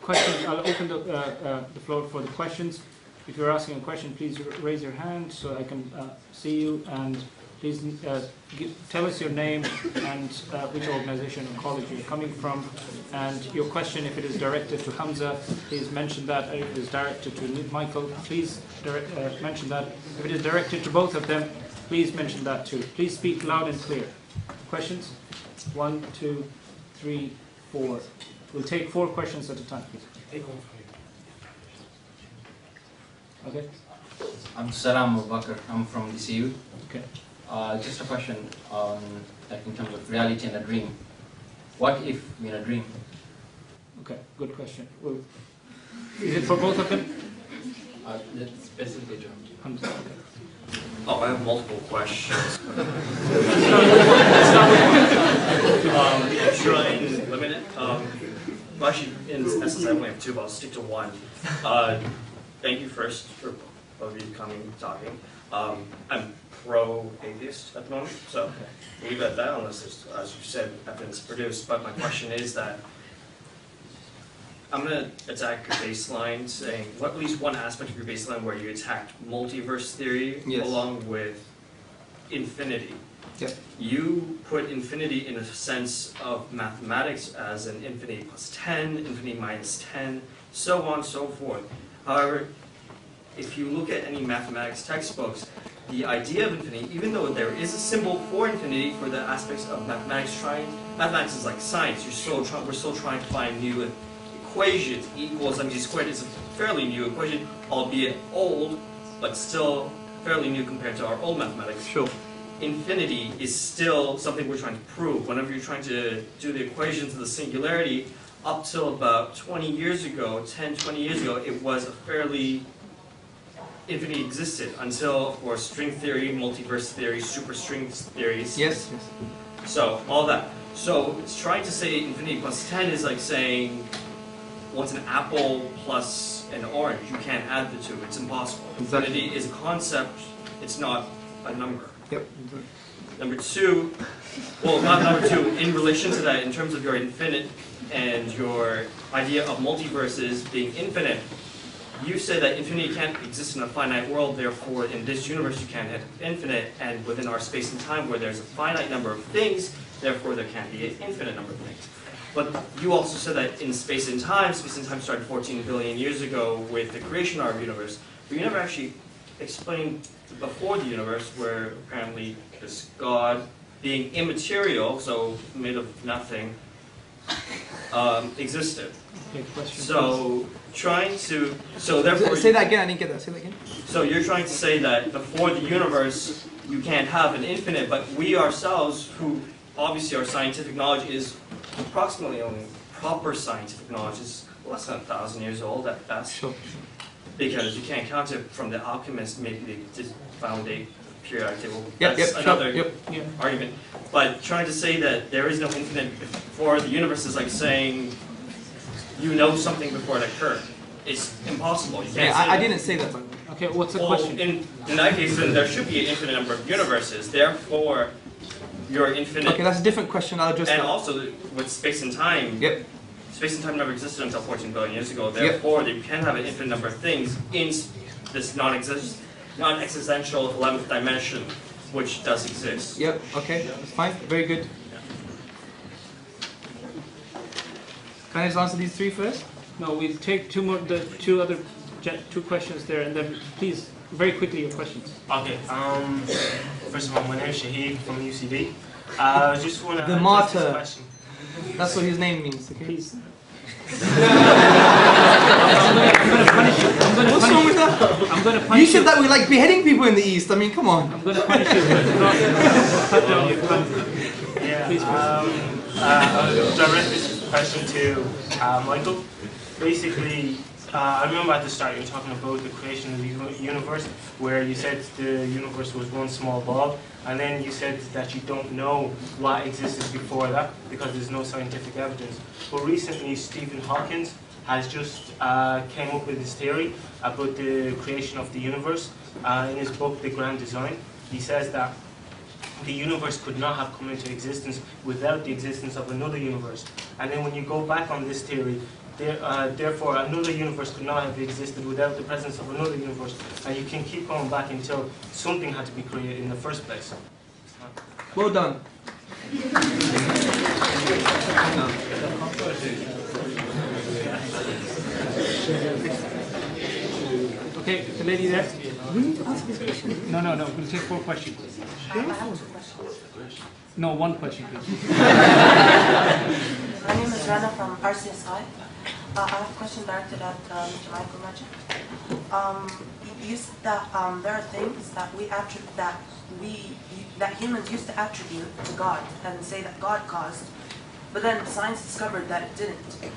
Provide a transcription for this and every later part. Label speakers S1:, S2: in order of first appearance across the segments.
S1: questions, I'll open the floor for the questions. If you're asking a question, please raise your hand so I can see you, and please tell us your name and which organization or college you're coming from, and your question, if it is directed to Hamza, please mention that. If it is directed to Michael, please mention that. If it is directed to both of them, please mention that too. Please speak loud and clear. Questions? 1, 2, 3, 4. We'll take 4 questions at a time, please. Okay.
S2: I'm Saram Bakr. I'm from DCU.
S1: Okay.
S2: Just a question on, like, in terms of reality and a dream. What if we're in a dream?
S1: Okay, good question. Well, is it for both of them?
S2: It's specifically John.
S1: Okay.
S3: Oh, I have multiple questions. I'll try and limit it. Well, actually, in essence, I only have 2, but I'll stick to 1. Thank you first for both of you coming and talking. I'm pro-atheist at the moment, so we'll leave it at that, unless there's, as you said, evidence produced. But my question is that I'm going to attack your baseline, saying at least one aspect of your baseline where you attacked multiverse theory along with infinity.
S4: Yep.
S3: You put infinity in a sense of mathematics as an infinity plus 10, infinity minus 10, so on and so forth. However, if you look at any mathematics textbooks, the idea of infinity, even though there is a symbol for infinity for the aspects of mathematics, mathematics is like science. We're still trying to find new equations. E equals mc squared is a fairly new equation, albeit old, but still fairly new compared to our old mathematics.
S4: Sure.
S3: Infinity is still something we're trying to prove. Whenever you're trying to do the equations of the singularity, up till about 20 years ago, 10, 20 years ago, it was a fairly infinity existed until, of course, string theory, multiverse theory, superstring theories.
S4: Yes.
S3: So, all that. So, it's trying to say infinity plus 10 is like saying, what's an apple plus an orange? You can't add the two. It's impossible.
S4: Exactly.
S3: Infinity is a concept. It's not a number.
S4: Yep.
S3: Number 2, well, not number 2, in relation to that, in terms of your infinite and your idea of multiverses being infinite, you say that infinity can't exist in a finite world, therefore in this universe you can't have infinite, and within our space and time where there's a finite number of things, therefore there can't be an infinite number of things. But you also said that in space and time started 14 billion years ago with the creation of our universe, but you never actually explained before the universe, where apparently this God, being immaterial, so made of nothing, existed.
S1: Okay, question,
S3: so therefore,
S4: say that again. I didn't get that. Say that again.
S3: So you're trying to say that before the universe, you can't have an infinite, but we ourselves, who obviously our scientific knowledge is approximately only proper scientific knowledge, is less than 1,000 years old at best.
S4: Sure.
S3: Because you can't count it from the alchemists, maybe they just found a periodic table.
S4: Yep,
S3: That's another
S4: Yep.
S3: argument. But trying to say that there is no infinite before the universe is like saying you know something before it occurred. It's impossible. You can't
S4: I didn't say that.
S1: Okay, what's the question?
S3: In that case, then there should be an infinite number of universes. Therefore, you're infinite.
S4: Okay, that's a different question. I'll address that.
S3: And also, with space and time,
S4: Yep.
S3: space and time never existed until 14 billion years ago. Therefore, you can have an infinite number of things in this non-existential 11th dimension, which does exist.
S4: Yep. Okay, that's fine. Very good.
S3: Yeah.
S4: Can I just answer these 3 first?
S1: No, we'll take 2 more, the 2 other 2 questions there, and then please, very quickly, your questions.
S5: Okay. First of all, my name is Shahid from UCD. I just want to
S4: The martyr. That's what his name means. Okay.
S1: Please.
S4: What's wrong with that?
S1: I'm going to punish
S4: You said that we like beheading people in the East. I mean, come on.
S1: I'm going to punish you. Cut down your time.
S5: Yeah.
S1: Please.
S5: I'll direct this question to Michael. Basically, I remember at the start you were talking about the creation of the universe, where you said the universe was one small ball, and then you said that you don't know what existed before that because there's no scientific evidence. But recently, Stephen Hawking has just came up with this theory about the creation of the universe. In his book, The Grand Design, he says that the universe could not have come into existence without the existence of another universe. And then when you go back on this theory, Therefore, another universe could not have existed without the presence of another universe, and you can keep going back until something had to be created in the first place.
S4: Well done.
S1: Okay, the lady there. No, we'll take 4 questions.
S6: I have 2 questions.
S1: No, 1 question, please.
S6: My name is Rana from RCSI. I have a question directed at Mr. Michael Magic. You said that there are things that that humans used to attribute to God and say that God caused, but then science discovered that it didn't.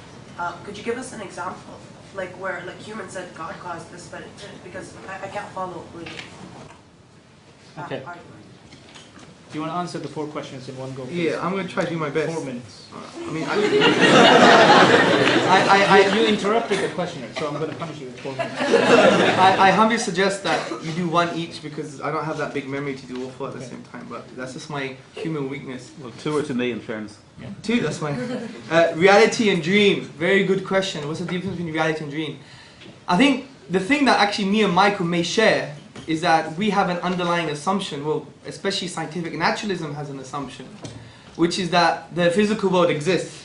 S6: Could you give us an example, like where humans said God caused this, but it didn't? Because I can't follow really that
S1: Okay.
S6: argument.
S1: Do you want to answer the 4 questions in one go, please?
S4: Yeah, I'm going to try to do my best.
S1: 4 minutes.
S4: I mean,
S1: You interrupted the questioner, so I'm going to punish you with 4 minutes.
S4: I humbly suggest that you do 1 each because I don't have that big memory to do all 4 at the same time. But that's just my human weakness.
S7: Well, 2 are to me, in fairness.
S4: 2, that's fine. Reality and dream. Very good question. What's the difference between reality and dream? I think the thing that actually me and Michael may share is that we have an underlying assumption, well, especially scientific naturalism has an assumption, which is that the physical world exists.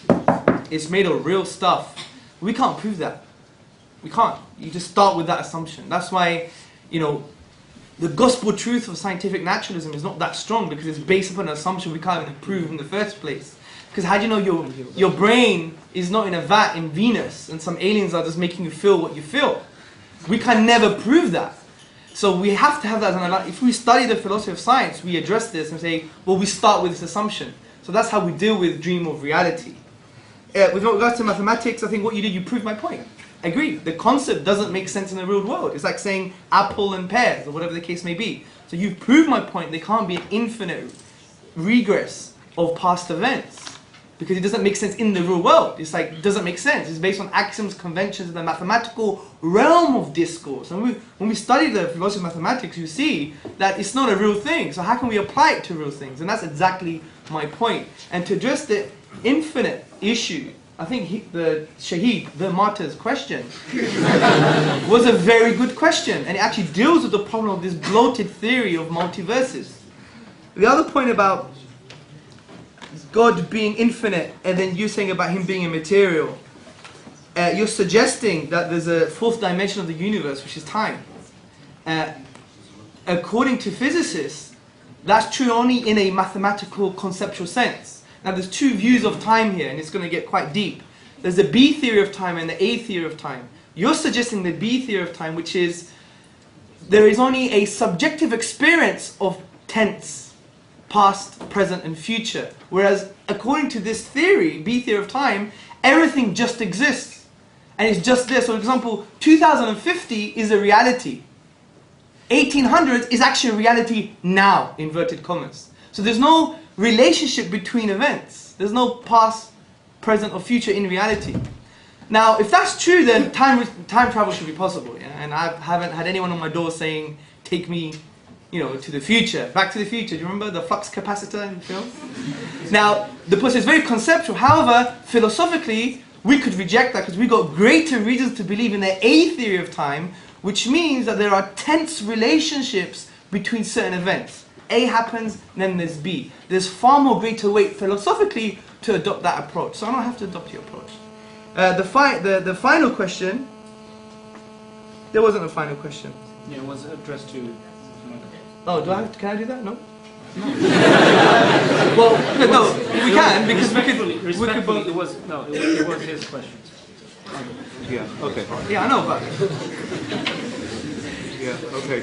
S4: It's made of real stuff. We can't prove that. We can't. You just start with that assumption. That's why, the gospel truth of scientific naturalism is not that strong because it's based upon an assumption we can't even prove in the first place. Because how do you know your brain is not in a vat in Venus and some aliens are just making you feel what you feel? We can never prove that. So we have to have that as an, if we study the philosophy of science, we address this and say, well, we start with this assumption. So that's how we deal with dream of reality. With regards to mathematics, I think what you did, you proved my point. I agree. The concept doesn't make sense in the real world. It's like saying apple and pears, or whatever the case may be. So you've proved my point. There can't be an infinite regress of past events. Because it doesn't make sense in the real world. It's like, it doesn't make sense. It's based on axioms, conventions, and the mathematical realm of discourse. And when we study the philosophy of mathematics, you see that it's not a real thing. So how can we apply it to real things? And that's exactly my point. And to address the infinite issue, I think the Shaheed, the martyr's question, was a very good question. And it actually deals with the problem of this bloated theory of multiverses. The other point about God being infinite, and then you saying about him being immaterial, you're suggesting that there's a 4th dimension of the universe, which is time. According to physicists, that's true only in a mathematical conceptual sense. Now there's 2 views of time here, and it's going to get quite deep. There's the B theory of time and the A theory of time. You're suggesting the B theory of time, which is there is only a subjective experience of tense, past, present, and future. Whereas, according to this theory, B theory of time, everything just exists. And it's just there. So, for example, 2050 is a reality. 1800 is actually a reality now, inverted commas. So there's no relationship between events. There's no past, present, or future in reality. Now, if that's true, then time travel should be possible. Yeah? And I haven't had anyone on my door saying, take me to the future. Back to the Future. Do you remember the flux capacitor in the film? Now, the process is very conceptual. However, philosophically, we could reject that because we've got greater reasons to believe in the A theory of time, which means that there are tense relationships between certain events. A happens, then there's B. There's far more greater weight philosophically to adopt that approach. So I don't have to adopt your approach. The final question, there wasn't a final question.
S1: Yeah, it was addressed to...
S4: Oh, can I do that? No? Well, no, we can because
S1: Respectfully, it was his question.
S7: Yeah, okay.
S4: Yeah, I know, but
S7: Yeah, okay.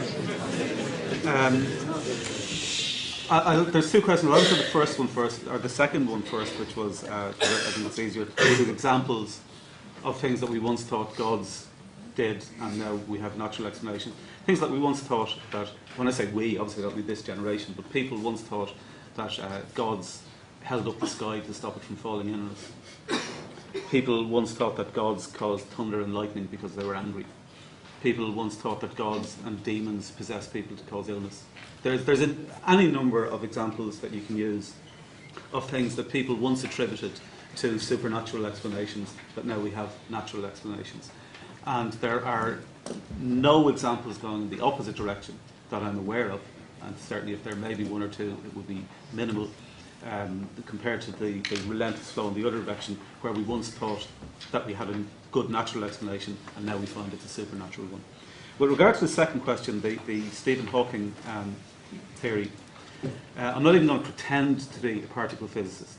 S7: There's 2 questions. I'll answer the first one first, or the second one first, which was, I think it's easier, to give examples of things that we once thought gods did, and now we have natural explanation. Things that we once thought that, when I say we, obviously that'll be this generation, but people once thought that gods held up the sky to stop it from falling in on us. People once thought that gods caused thunder and lightning because they were angry. People once thought that gods and demons possessed people to cause illness. There's any number of examples that you can use of things that people once attributed to supernatural explanations that now we have natural explanations. And there are no examples going in the opposite direction that I'm aware of, and certainly if there may be one or two, it would be minimal compared to the relentless flow in the other direction, where we once thought that we had a good natural explanation and now we find it's a supernatural one. With regard to the second question, the Stephen Hawking theory, I'm not even going to pretend to be a particle physicist,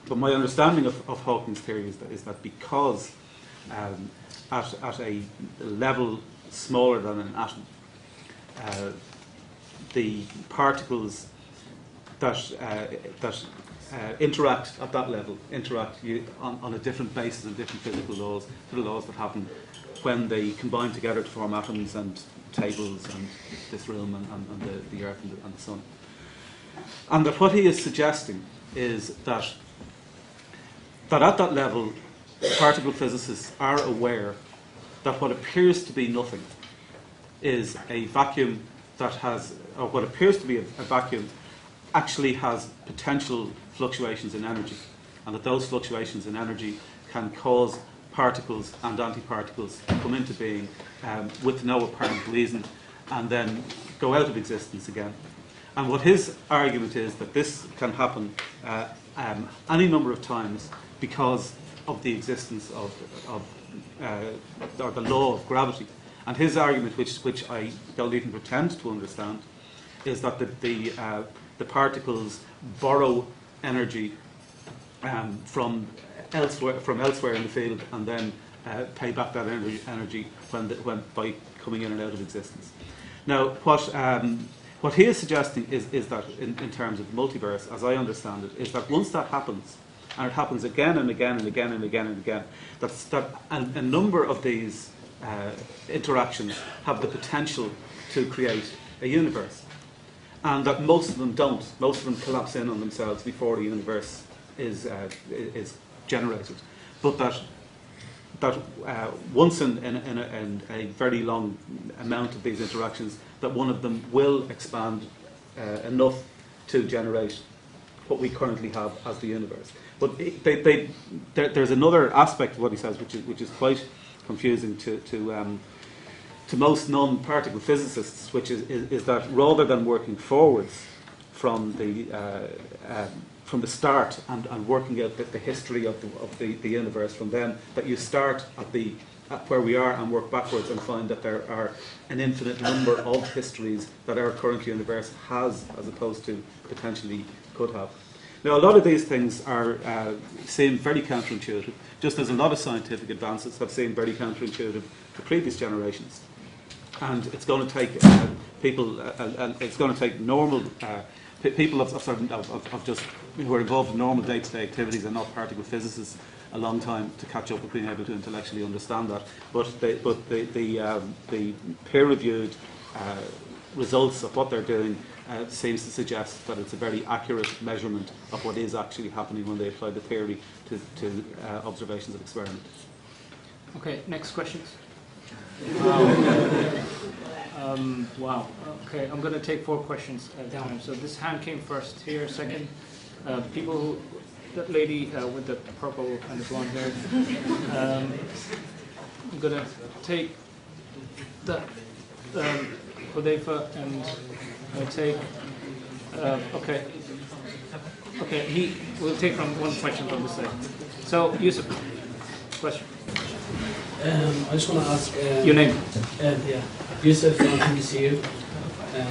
S7: but my understanding of Hawking's theory is that because at a level smaller than an atom, the particles that interact at that level interact on a different basis and different physical laws to the laws that happen when they combine together to form atoms and tables and this room and the earth and the sun. And that what he is suggesting is that at that level, particle physicists are aware that what appears to be nothing is a vacuum that has, or what appears to be a vacuum actually has potential fluctuations in energy, and that those fluctuations in energy can cause particles and antiparticles to come into being with no apparent reason and then go out of existence again. And what his argument is that this can happen any number of times because of the existence of or the law of gravity. And his argument, which I don't even pretend to understand, is that the particles borrow energy from elsewhere in the field and then pay back that energy when by coming in and out of existence. Now, what he is suggesting is that in terms of multiverse, as I understand it, is that once that happens, and it happens again and again and again and again and again, that a number of these interactions have the potential to create a universe, and that most of them don't. Most of them collapse in on themselves before the universe is generated, but that once in a very long amount of these interactions, that one of them will expand enough to generate what we currently have as the universe. But there's another aspect of what he says, which is quite confusing to most non-particle physicists, which is that rather than working forwards from the start and working out the history of the universe from then, that you start at where we are and work backwards and find that there are an infinite number of histories that our current universe has, as opposed to potentially could have. Now, a lot of these things seem very counterintuitive, just as a lot of scientific advances have seemed very counterintuitive to previous generations. And it's going to take people, it's going to take normal people of just who are involved in normal day-to-day activities and not particle physicists a long time to catch up with being able to intellectually understand that. But the peer-reviewed results of what they're doing seems to suggest that it's a very accurate measurement of what is actually happening when they apply the theory to observations of experiment.
S1: Okay, next questions. Wow. Okay, I'm going to take 4 questions at a time. So this hand came first here, second. People who, that lady with the purple and the blonde hair. I'm going to take the Hudayfa, and I take. Okay. Okay. We'll take from one question from this side. So Yusuf, question.
S8: I just want to ask
S1: your name.
S8: Yeah, Yusuf from PBCU,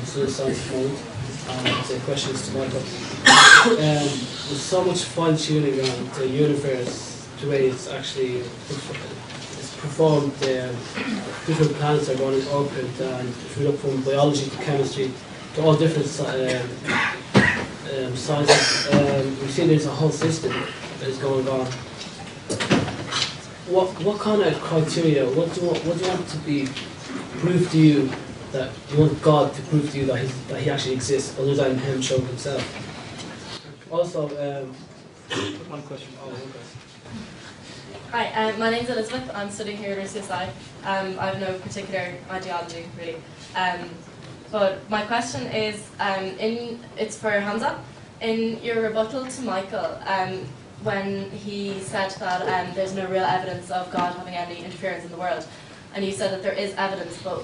S8: so the science mode. So questions to Michael. There's so much fine-tuning on the universe, the way it's actually it's performed. Different planets are going in orbit, and if we look from biology to chemistry to all different sciences, we've seen there's a whole system that is going on. What kind of criteria? What do you want to be proved to you, that you want God to prove to you that He actually exists, other than Him showing Himself? Also,
S1: one question.
S9: Hi, my name's Elizabeth. I'm studying here at UCSI. I have no particular ideology really, but my question is, it's for Hamza. In your rebuttal to Michael, when he said that there's no real evidence of God having any interference in the world, and you said that there is evidence, but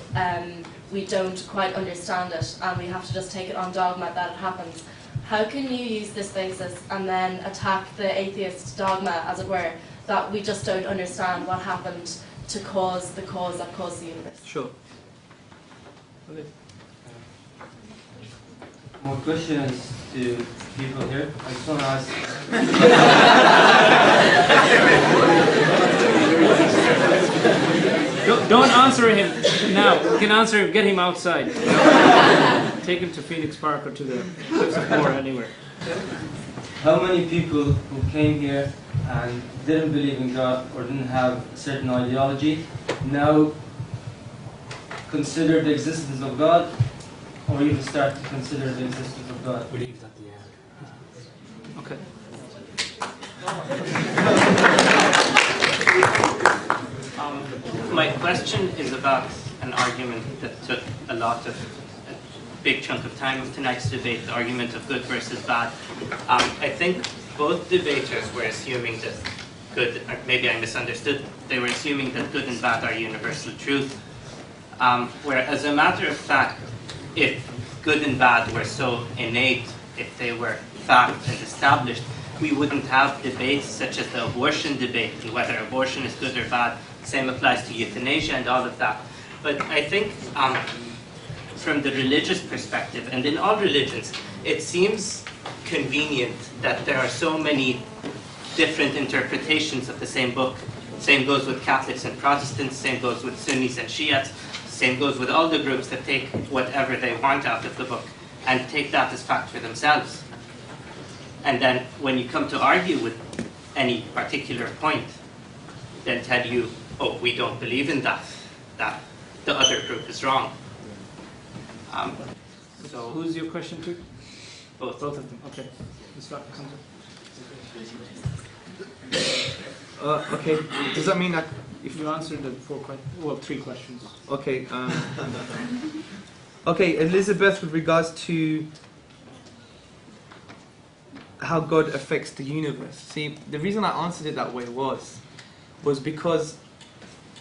S9: we don't quite understand it, and we have to just take it on dogma that it happens. How can you use this basis and then attack the atheist dogma, as it were, that we just don't understand what happened to cause the cause that caused the universe?
S4: Sure.
S10: More questions to people here. I just want to ask.
S1: Don't answer him now. You can answer him, get him outside. Take him to Phoenix Park or to the Cliffs of Moher, anywhere.
S10: How many people who came here and didn't believe in God or didn't have a certain ideology now consider the existence of God, or even start to consider the existence of God?
S8: Believe that the
S1: Okay.
S11: My question is about an argument that took a big chunk of time of tonight's debate, the argument of good versus bad. I think both debaters were assuming that good, or maybe I misunderstood, they were assuming that good and bad are universal truth. Where as a matter of fact, if good and bad were so innate, if they were fact and established, we wouldn't have debates such as the abortion debate and whether abortion is good or bad. Same applies to euthanasia and all of that. But I think from the religious perspective, and in all religions, it seems convenient that there are so many different interpretations of the same book. Same goes with Catholics and Protestants, same goes with Sunnis and Shiites, same goes with all the groups that take whatever they want out of the book and take that as fact for themselves. And then when you come to argue with any particular point, then tell you, oh, we don't believe in that, that the other group is wrong.
S1: So who's your question to?
S11: Both.
S1: Both of them. Okay.
S4: Okay. Does that mean that
S1: If you answered the three questions.
S4: Okay. Okay, Elizabeth, with regards to how God affects the universe. See, the reason I answered it that way was because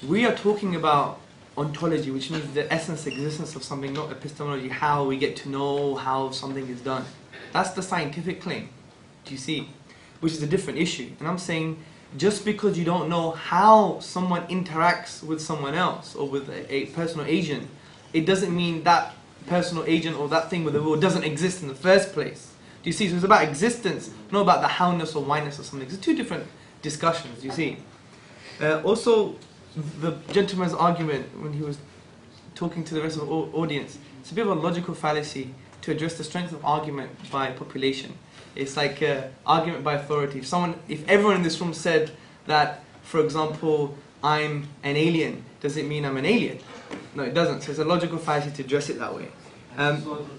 S4: we are talking about ontology, which means the essence, existence of something, not epistemology, how we get to know how something is done. That's the scientific claim, do you see? Which is a different issue. And I'm saying, just because you don't know how someone interacts with someone else or with a personal agent, it doesn't mean that personal agent or that thing with the will doesn't exist in the first place. Do you see? So it's about existence, not about the howness or whyness or something. It's two different discussions, do you see? Also, the gentleman's argument when he was talking to the rest of the audience, it's a bit of a logical fallacy to address the strength of argument by population. It's like argument by authority. If everyone in this room said that, for example, I'm an alien, does it mean I'm an alien? No, it doesn't. So it's a logical fallacy to address it that way. Well,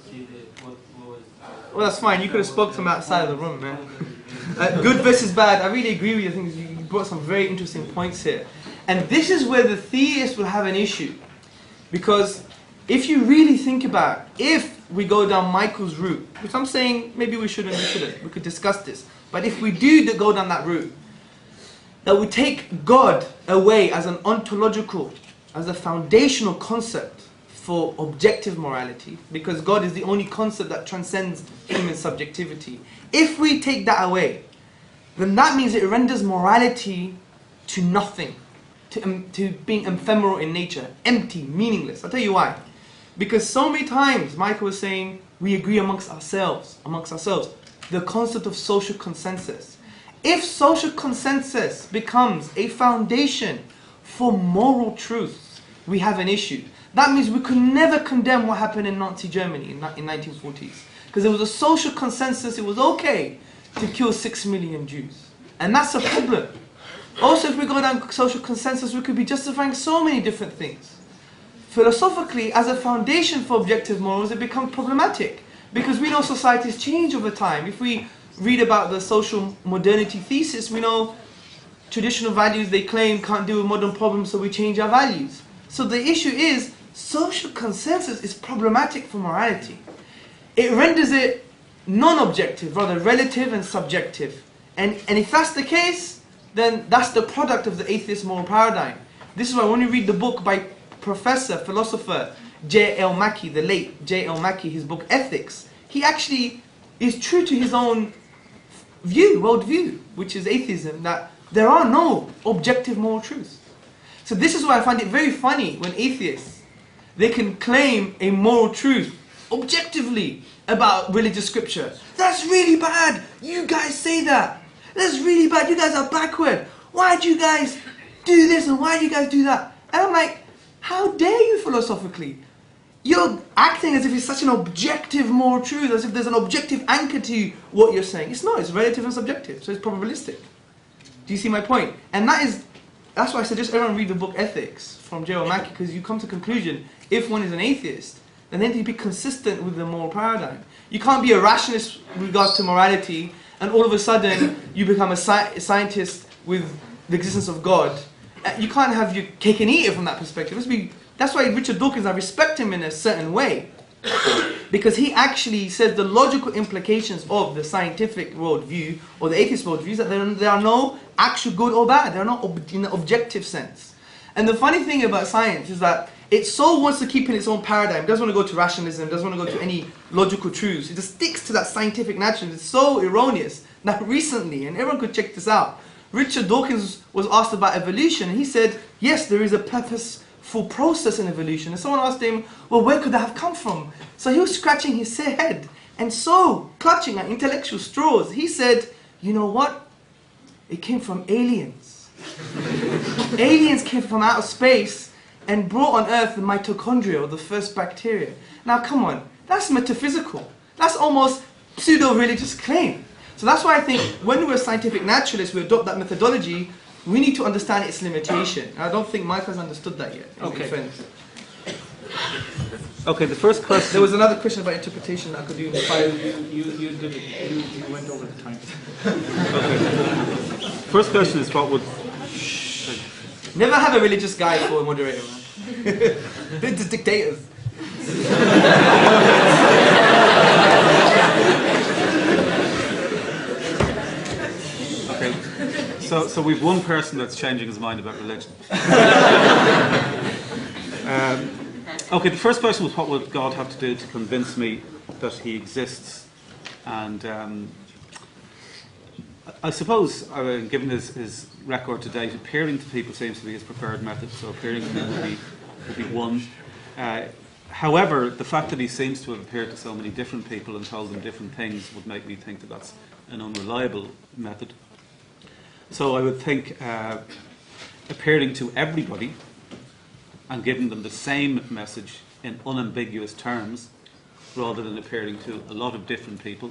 S4: that's fine. You could have spoke from outside of the room, man. Good versus bad. I really agree with you. I think you brought some very interesting points here. And this is where the theist will have an issue. Because if you really think about it, if we go down Michael's route, which I'm saying maybe we shouldn't, we could discuss this. But if we do go down that route, that we take God away as an ontological, as a foundational concept for objective morality, because God is the only concept that transcends human subjectivity. If we take that away, then that means it renders morality to nothing, to being ephemeral in nature, empty, meaningless. I'll tell you why. Because so many times, Michael was saying, we agree amongst ourselves, the concept of social consensus. If social consensus becomes a foundation for moral truth, we have an issue. That means we could never condemn what happened in Nazi Germany in 1940s. Because there was a social consensus, it was okay to kill 6 million Jews. And that's a problem. Also, if we go down social consensus, we could be justifying so many different things. Philosophically, as a foundation for objective morals, it becomes problematic. Because we know societies change over time. If we read about the social modernity thesis, we know traditional values they claim can't deal with modern problems, so we change our values. So the issue is, social consensus is problematic for morality. It renders it non-objective, rather relative and subjective. And if that's the case, then that's the product of the atheist moral paradigm. This is why when you read the book by Professor, philosopher J.L. Mackie, the late J.L. Mackie, his book Ethics, he actually is true to his own worldview, which is atheism, that there are no objective moral truths. So this is why I find it very funny when atheists, they can claim a moral truth objectively about religious scripture. That's really bad. You guys say that. That's really bad. You guys are backward. Why do you guys do this and why do you guys do that? And I'm like, how dare you philosophically? You're acting as if it's such an objective moral truth, as if there's an objective anchor to what you're saying. It's not. It's relative and subjective. So it's probabilistic. Do you see my point? And that's why I suggest everyone read the book Ethics from J.L. Mackie, because you come to the conclusion, if one is an atheist, then they need to be consistent with the moral paradigm. You can't be a rationalist with regards to morality, and all of a sudden you become a scientist with the existence of God. You can't have your cake and eat it from that perspective. That's why Richard Dawkins, I respect him in a certain way, because he actually says the logical implications of the scientific worldview or the atheist worldview is that there are no actual good or bad. They are not in an objective sense. And the funny thing about science is that it so wants to keep in its own paradigm. It doesn't want to go to rationalism, doesn't want to go to any logical truths. It just sticks to that scientific naturalism. It's so erroneous that recently, and everyone could check this out, Richard Dawkins was asked about evolution, and he said, yes, there is a purposeful process in evolution. And someone asked him, well, where could that have come from? So he was scratching his head, and so clutching at intellectual straws, he said, you know what? It came from aliens. Aliens came from outer space and brought on Earth the mitochondria, or the first bacteria. Now come on, that's metaphysical. That's almost pseudo-religious claim. So that's why I think when we're scientific naturalists, we adopt that methodology, we need to understand its limitation. And I don't think Mike has understood that yet.
S1: Okay.
S7: Okay, the first question...
S4: There was another question about interpretation that I could do in the file.
S1: You did it. You went over the time.
S7: Okay. First question is what would...
S4: Never have a religious guy for a moderator, man. They're just dictators.
S7: Okay, so we've one person that's changing his mind about religion. Okay, the first question was what would God have to do to convince me that he exists? And I suppose, given his record to date, appearing to people seems to be his preferred method, so appearing to them would be one. However, the fact that he seems to have appeared to so many different people and told them different things would make me think that that's an unreliable method. So I would think appearing to everybody and giving them the same message in unambiguous terms, rather than appearing to a lot of different people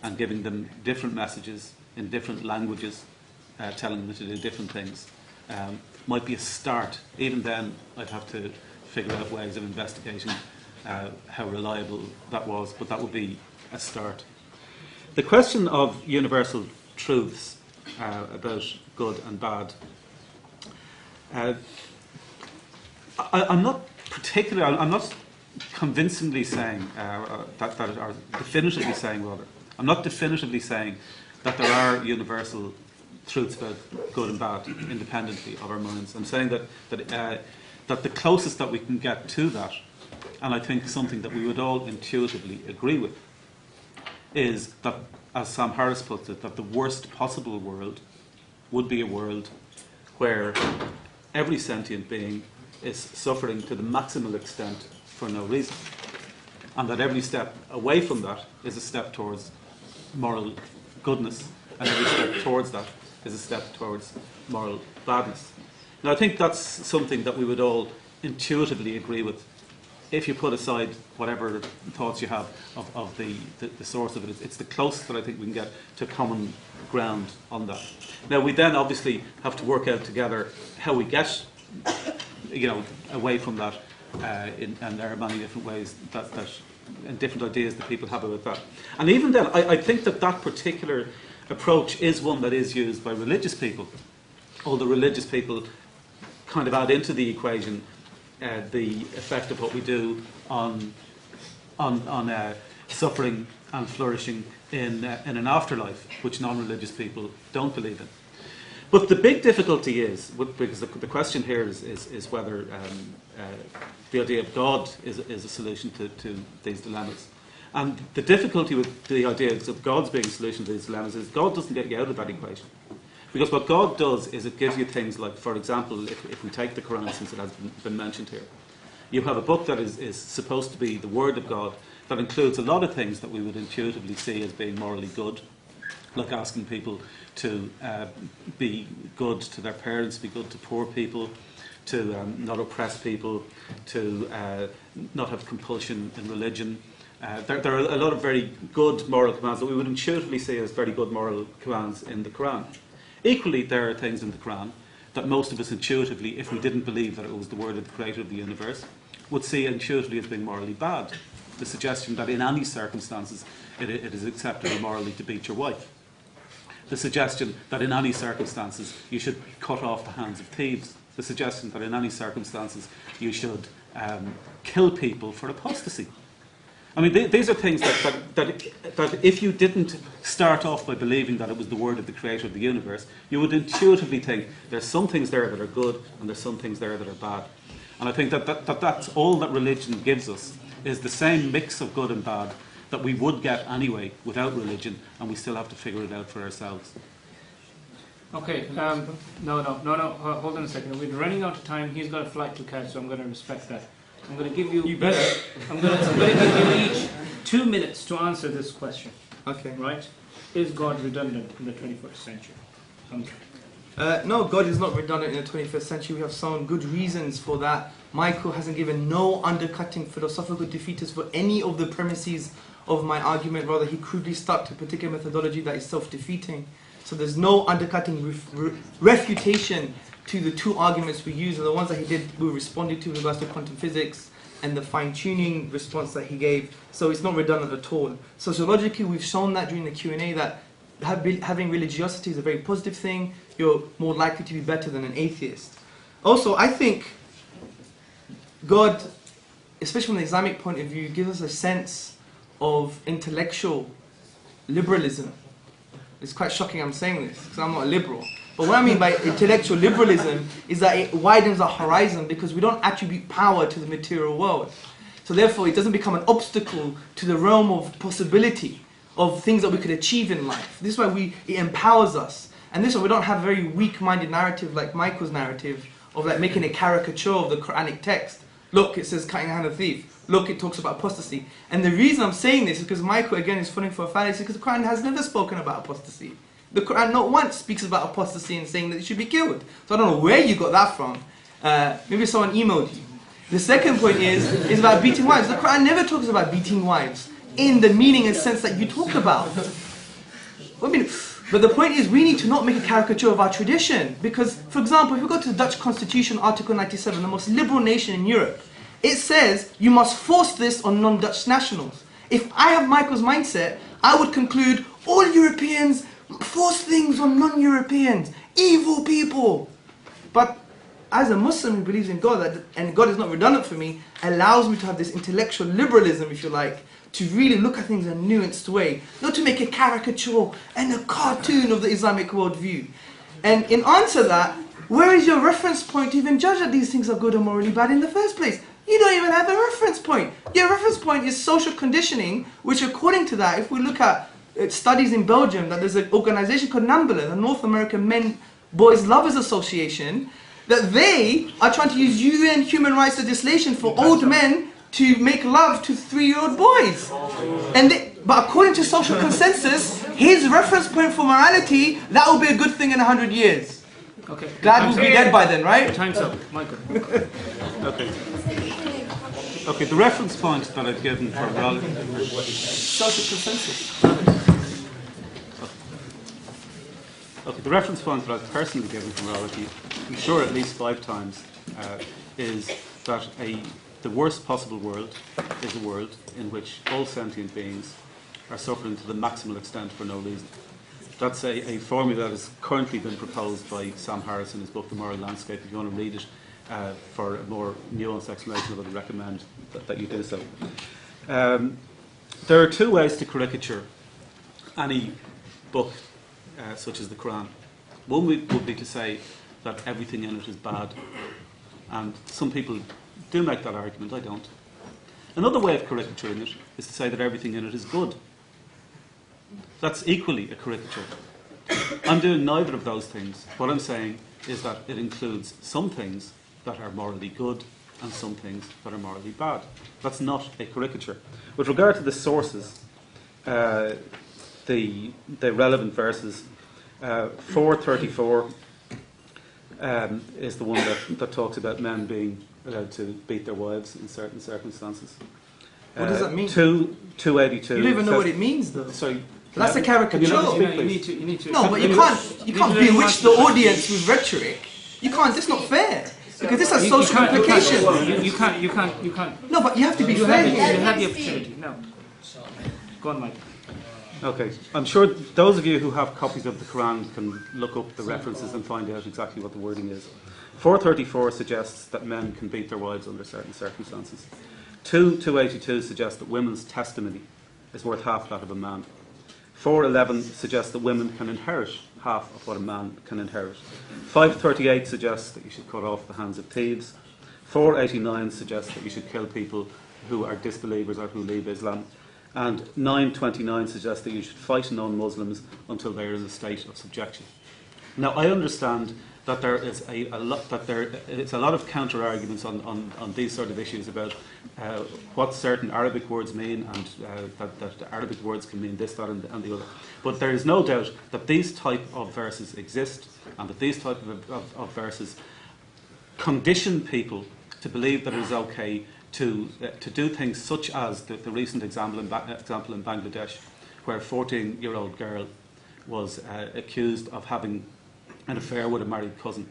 S7: and giving them different messages in different languages, telling them to do different things, might be a start. Even then, I'd have to figure out ways of investigating how reliable that was, but that would be a start. The question of universal truths about good and bad, I'm not convincingly saying, or definitively saying rather, I'm not definitively saying that there are universal truths about good and bad independently of our minds. I'm saying that the closest that we can get to that, and I think something that we would all intuitively agree with, is that, as Sam Harris puts it, that the worst possible world would be a world where every sentient being is suffering to the maximal extent for no reason, and that every step away from that is a step towards moral goodness, and every step towards that is a step towards moral badness. Now, I think that's something that we would all intuitively agree with, if you put aside whatever thoughts you have of the source of it. It's the closest that I think we can get to common ground on that. Now, we then obviously have to work out together how we get away from that, and there are many different ways that and different ideas that people have about that. And even then, I think that particular approach is one that is used by religious people. All the religious people kind of add into the equation the effect of what we do on suffering and flourishing in an afterlife, which non-religious people don't believe in. But the big difficulty is, because the question here is whether the idea of God is a solution to these dilemmas. And the difficulty with the idea of God's being a solution to these dilemmas is God doesn't get you out of that equation. Because what God does is it gives you things like, for example, if we take the Quran, since it has been mentioned here, you have a book that is supposed to be the Word of God that includes a lot of things that we would intuitively see as being morally good, like asking people to be good to their parents, be good to poor people, to not oppress people, to not have compulsion in religion. There are a lot of very good moral commands that we would intuitively see as very good moral commands in the Quran. Equally, there are things in the Quran that most of us intuitively, if we didn't believe that it was the word of the creator of the universe, would see intuitively as being morally bad. The suggestion that in any circumstances it is acceptable morally to beat your wife. The suggestion that in any circumstances you should cut off the hands of thieves. The suggestion that in any circumstances you should kill people for apostasy. I mean, these are things that if you didn't start off by believing that it was the word of the creator of the universe, you would intuitively think there's some things there that are good and there's some things there that are bad. And I think that's all that religion gives us, is the same mix of good and bad that we would get anyway without religion, and we still have to figure it out for ourselves.
S1: Okay, no, hold on a second. We're running out of time. He's got a flight to catch, so I'm going to respect that. I'm going to give you.
S4: You better.
S1: I'm going to give you each 2 minutes to answer this question.
S4: Okay.
S1: Right? Is God redundant in the 21st century?
S4: No, God is not redundant in the 21st century. We have some good reasons for that. Michael hasn't given no undercutting philosophical defeaters for any of the premises of my argument. Rather, he crudely stuck to a particular methodology that is self-defeating. So there's no undercutting refutation to the two arguments we use, and the ones that we responded to in regards to quantum physics and the fine-tuning response that he gave. So it's not redundant at all. Sociologically, we've shown that during the Q&A that having religiosity is a very positive thing. You're more likely to be better than an atheist. Also, I think God, especially from the Islamic point of view, gives us a sense of intellectual liberalism. It's quite shocking I'm saying this, because I'm not a liberal. But what I mean by intellectual liberalism is that it widens our horizon, because we don't attribute power to the material world. So therefore, it doesn't become an obstacle to the realm of possibility of things that we could achieve in life. This is why it empowers us. And this way we don't have a very weak-minded narrative like Michael's narrative of like making a caricature of the Quranic text. Look, it says cutting the hand of a thief. Look, it talks about apostasy. And the reason I'm saying this is because Michael, again, is falling for a fallacy, because the Quran has never spoken about apostasy. The Quran not once speaks about apostasy and saying that it should be killed. So I don't know where you got that from. Maybe someone emailed you. The second point is about beating wives. The Quran never talks about beating wives in the meaning and sense that you talk about. But the point is, we need to not make a caricature of our tradition. Because, for example, if we go to the Dutch Constitution, Article 97, the most liberal nation in Europe, it says you must force this on non-Dutch nationals. If I have Michael's mindset, I would conclude all Europeans force things on non-Europeans, evil people. But as a Muslim who believes in God, and God is not redundant for me, allows me to have this intellectual liberalism, if you like, to really look at things in a nuanced way, not to make a caricature and a cartoon of the Islamic worldview. And in answer to that, where is your reference point to even judge that these things are good or morally bad in the first place? You don't even have a reference point. Your reference point is social conditioning, which according to that, if we look at studies in Belgium, that there's an organization called NAMBLA, the North American Boys Lovers Association, that they are trying to use UN human rights legislation for old men to make love to 3-year-old boys. But according to social consensus, his reference point for morality, that will be a good thing in 100 years.
S1: Okay.
S4: Glad we'll be dead by then, right?
S1: Time's up, Michael.
S7: Okay, the reference point that I've given for morality.
S4: Social consensus.
S7: Okay, the reference point that I've personally given for morality, I'm sure at least 5 times, is that the worst possible world is a world in which all sentient beings are suffering to the maximal extent for no reason. That's a formula that has currently been proposed by Sam Harris in his book, The Moral Landscape. If you want to read it for a more nuanced explanation, I would recommend that you do so. There are two ways to caricature any book, such as the Quran. One would be to say that everything in it is bad, and some people do make that argument, I don't. Another way of caricaturing it is to say that everything in it is good. That's equally a caricature. I'm doing neither of those things. What I'm saying is that it includes some things that are morally good and some things that are morally bad. That's not a caricature. With regard to the sources, the relevant verses, 4:34 is the one that talks about men being allowed to beat their wives in certain circumstances.
S4: What does that mean?
S7: 282.
S4: You don't even know what it means, though.
S7: Sorry.
S4: That's a caricature.
S1: You need to.
S4: No, but you can't bewitch the audience with rhetoric. You can't. That's not fair. Because this has social implications.
S1: You can't.
S4: No, but you have to be fair.
S1: You have the opportunity. No. Go on, Mike.
S7: Okay, I'm sure those of you who have copies of the Quran can look up the references and find out exactly what the wording is. 4:34 suggests that men can beat their wives under certain circumstances. 2:82 suggests that women's testimony is worth half that of a man. 4:11 suggests that women can inherit half of what a man can inherit. 5:38 suggests that you should cut off the hands of thieves. 4:89 suggests that you should kill people who are disbelievers or who leave Islam. And 9:29 suggests that you should fight non-Muslims until they are in a state of subjection. Now, I understand that there is it's a lot of counter arguments on these sort of issues about what certain Arabic words mean, and that the Arabic words can mean this, that, and the other. But there is no doubt that these type of verses exist, and that these type of verses condition people to believe that it is okay to do things such as the recent example in Bangladesh, where a 14-year-old girl was accused of having an affair with a married cousin,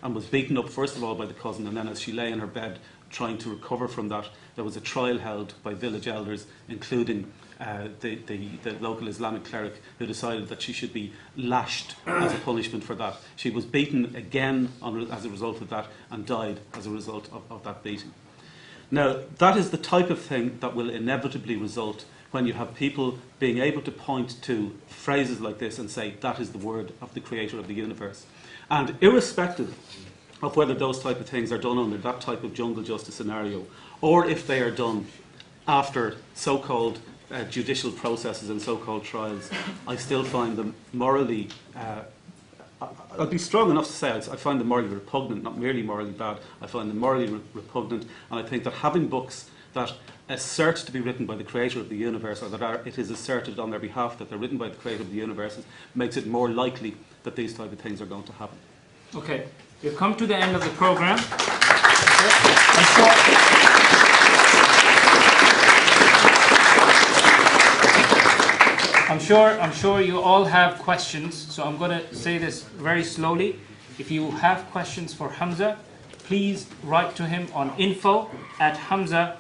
S7: and was beaten up first of all by the cousin, and then as she lay in her bed trying to recover from that, there was a trial held by village elders, including the local Islamic cleric, who decided that she should be lashed as a punishment for that. She was beaten again as a result of that, and died as a result of that beating. Now, that is the type of thing that will inevitably result when you have people being able to point to phrases like this and say, that is the word of the creator of the universe. And irrespective of whether those type of things are done under that type of jungle justice scenario, or if they are done after so-called judicial processes and so-called trials, I still find them morally I'd be strong enough to say I find them morally repugnant, not merely morally bad. I find them morally repugnant, and I think that having books that assert to be written by the creator of the universe, or that it is asserted on their behalf that they're written by the creator of the universe, makes it more likely that these type of things are going to happen.
S1: Okay, we've come to the end of the program. I'm sure you all have questions, so I'm going to say this very slowly. If you have questions for Hamza, please write to him on info@Hamza.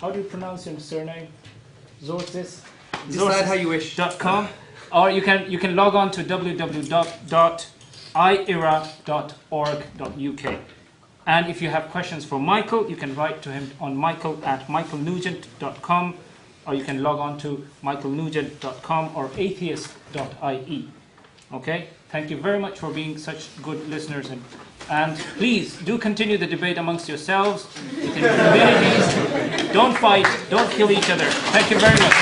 S1: How do you pronounce your surname? Tzortzis.
S4: Decide how you wish.
S1: .com, or you can log on to www.ira.org.uk. And if you have questions for Michael, you can write to him on michael@michaelnugent.com, or you can log on to michaelnugent.com or atheist.ie. Okay? Thank you very much for being such good listeners, and please do continue the debate amongst yourselves, within communities. Don't fight, don't kill each other. Thank you very much.